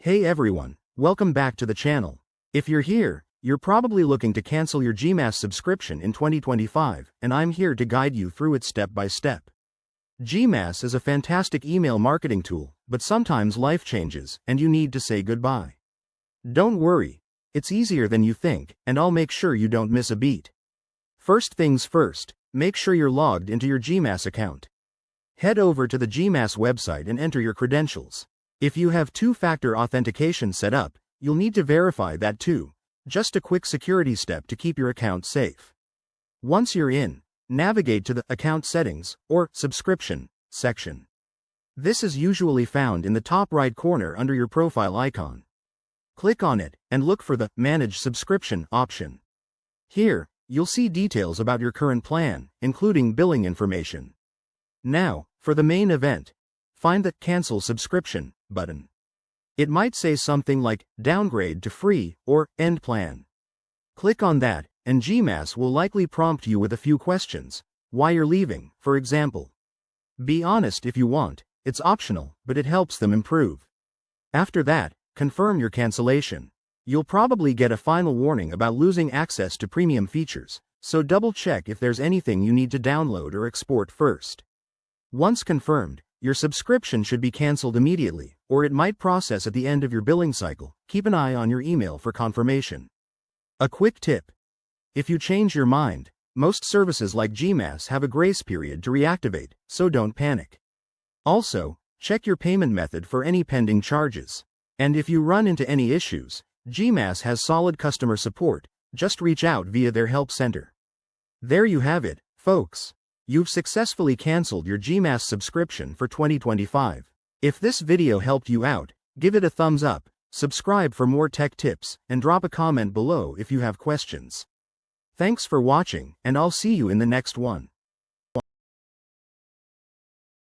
Hey everyone, welcome back to the channel. If you're here, you're probably looking to cancel your Gmass subscription in 2025, and I'm here to guide you through it step by step. Gmass is a fantastic email marketing tool, but sometimes life changes, and you need to say goodbye. Don't worry, it's easier than you think, and I'll make sure you don't miss a beat. First things first, make sure you're logged into your Gmass account. Head over to the Gmass website and enter your credentials. If you have two-factor authentication set up, you'll need to verify that too. Just a quick security step to keep your account safe. Once you're in, navigate to the Account Settings, or Subscription, section. This is usually found in the top right corner under your profile icon. Click on it, and look for the Manage Subscription option. Here, you'll see details about your current plan, including billing information. Now, for the main event, find the Cancel Subscription button. It might say something like Downgrade to Free or End Plan. Click on that, and Gmass will likely prompt you with a few questions. Why you're leaving, for example. Be honest if you want, it's optional, but it helps them improve. After that, confirm your cancellation. You'll probably get a final warning about losing access to premium features, so double check if there's anything you need to download or export first. Once confirmed, your subscription should be canceled immediately, or it might process at the end of your billing cycle. Keep an eye on your email for confirmation. A quick tip. If you change your mind, most services like Gmass have a grace period to reactivate, so don't panic. Also, check your payment method for any pending charges. And if you run into any issues, Gmass has solid customer support. Just reach out via their help center. There you have it, folks. You've successfully canceled your Gmass subscription for 2025. If this video helped you out, give it a thumbs up, subscribe for more tech tips, and drop a comment below if you have questions. Thanks for watching, and I'll see you in the next one.